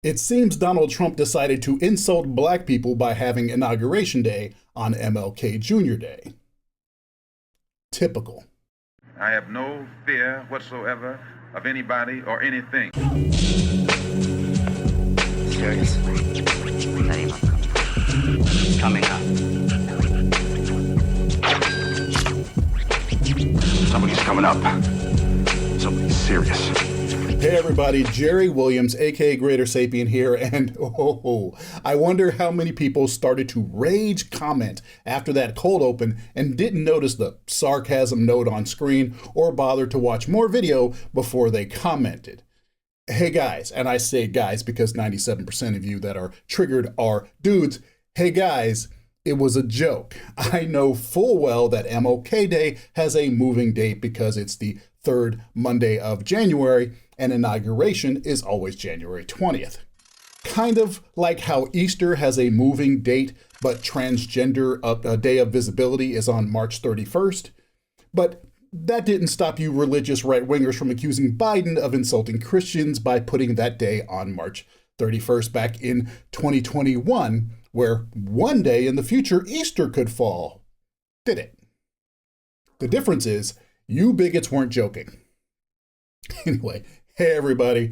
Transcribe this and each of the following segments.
It seems Donald Trump decided to insult black people by having Inauguration Day on MLK Jr. Day. Typical. I have no fear whatsoever of anybody or anything. Serious? Anyone coming up? Somebody's coming up. Somebody's serious. Hey everybody, Jerry Williams, aka GreaterSapien here, and I wonder how many people started to rage comment after that cold open and didn't notice the sarcasm note on screen or bother to watch more video before they commented. Hey guys, and I say guys because 97% of you that are triggered are dudes. Hey guys, it was a joke. I know full well that MLK Day has a moving date because it's the third Monday of January, and inauguration is always January 20th. Kind of like how Easter has a moving date, but transgender Day of Visibility is on March 31st. But that didn't stop you religious right-wingers from accusing Biden of insulting Christians by putting that day on March 31st back in 2021, where one day in the future Easter could fall. Did it? The difference is, you bigots weren't joking. Anyway, hey everybody.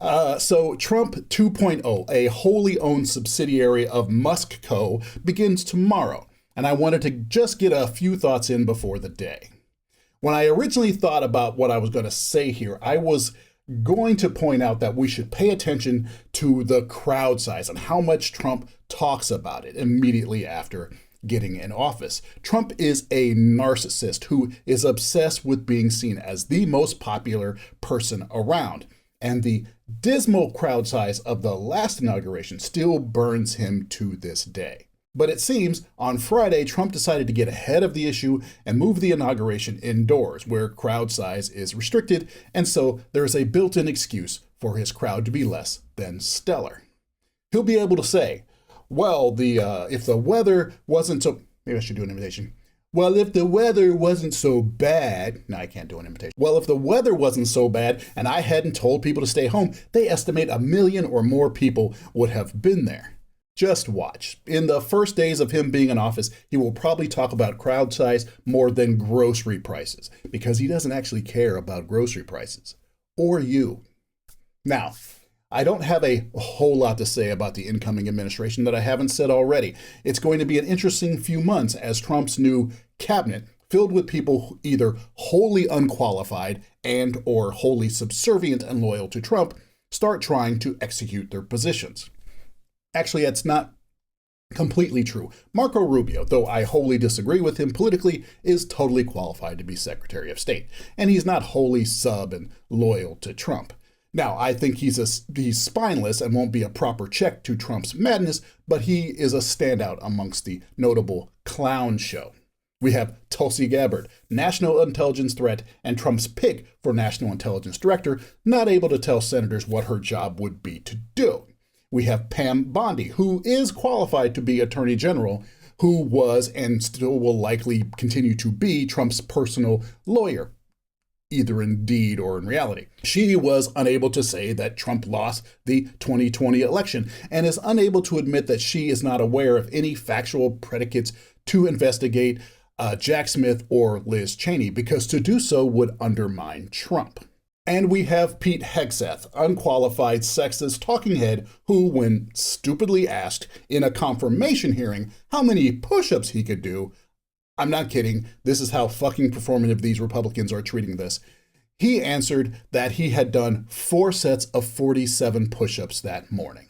So Trump 2.0, a wholly owned subsidiary of Musk Co., begins tomorrow, and I wanted to just get a few thoughts in before the day. When I originally thought about what I was going to say here, I was going to point out that we should pay attention to the crowd size and how much Trump talks about it immediately after getting in office. Trump is a narcissist who is obsessed with being seen as the most popular person around. And the dismal crowd size of the last inauguration still burns him to this day. But it seems on Friday, Trump decided to get ahead of the issue and move the inauguration indoors, where crowd size is restricted, and so there is a built-in excuse for his crowd to be less than stellar. He'll be able to say, well, if the weather wasn't so, maybe I should do an imitation. Well, if the weather wasn't so bad, no, I can't do an imitation. Well, if the weather wasn't so bad and I hadn't told people to stay home, they estimate 1 million or more people would have been there. Just watch. In the first days of him being in office, he will probably talk about crowd size more than grocery prices, because he doesn't actually care about grocery prices. Or you. Now, I don't have a whole lot to say about the incoming administration that I haven't said already. It's going to be an interesting few months as Trump's new cabinet, filled with people either wholly unqualified and or wholly subservient and loyal to Trump, start trying to execute their positions. Actually, that's not completely true. Marco Rubio, though I wholly disagree with him politically, is totally qualified to be Secretary of State, and he's not wholly sub and loyal to Trump. Now, I think he's spineless and won't be a proper check to Trump's madness, but he is a standout amongst the notable clown show. We have Tulsi Gabbard, national intelligence threat, and Trump's pick for national intelligence director, not able to tell senators what her job would be to do. We have Pam Bondi, who is qualified to be Attorney General, who was and still will likely continue to be Trump's personal lawyer, either in deed or in reality. She was unable to say that Trump lost the 2020 election and is unable to admit that she is not aware of any factual predicates to investigate Jack Smith or Liz Cheney, because to do so would undermine Trump. And we have Pete Hegseth, unqualified sexist talking head who, when stupidly asked in a confirmation hearing how many push-ups he could do, I'm not kidding, this is how fucking performative these Republicans are treating this, he answered that he had done 4 sets of 47 push-ups that morning.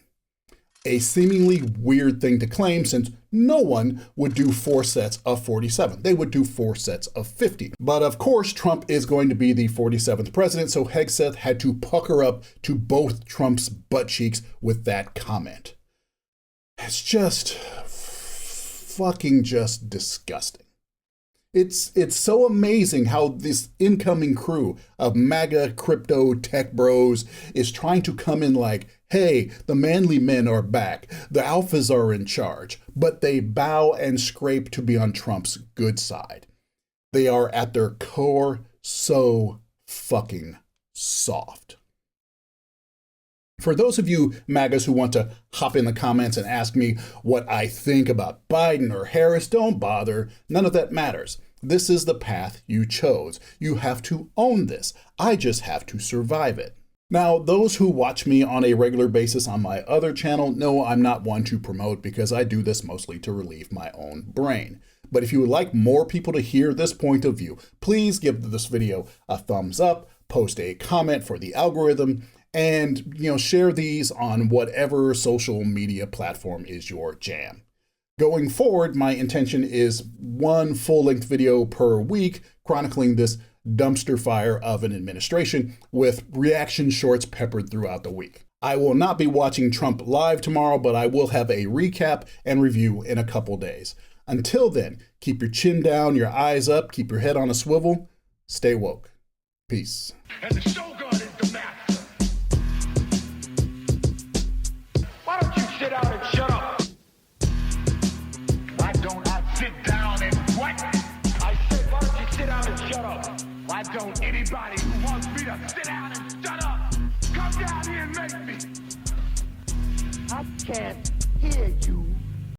A seemingly weird thing to claim, since no one would do 4 sets of 47. They would do 4 sets of 50. But of course, Trump is going to be the 47th president, so Hegseth had to pucker up to both Trump's butt cheeks with that comment. It's just fucking just disgusting. It's so amazing how this incoming crew of MAGA crypto tech bros is trying to come in like, hey, the manly men are back, the alphas are in charge, but they bow and scrape to be on Trump's good side. They are at their core so fucking soft. For those of you MAGAs who want to hop in the comments and ask me what I think about Biden or Harris, don't bother. None of that matters. This is the path you chose. You have to own this. I just have to survive it. Now, those who watch me on a regular basis on my other channel know I'm not one to promote because I do this mostly to relieve my own brain. But if you would like more people to hear this point of view, please give this video a thumbs up, post a comment for the algorithm, and share these on whatever social media platform is your jam. Going forward, my intention is one full-length video per week chronicling this dumpster fire of an administration with reaction shorts peppered throughout the week. I will not be watching Trump live tomorrow, but I will have a recap and review in a couple days. Until then, keep your chin down, your eyes up, keep your head on a swivel, stay woke. Peace. And the Shogun is the master. Why don't you sit down and shut up? Why don't I sit down and what? I said, why don't you sit down and shut up? Why don't anybody who wants me to sit down and shut up come down here and make me? I can't hear you.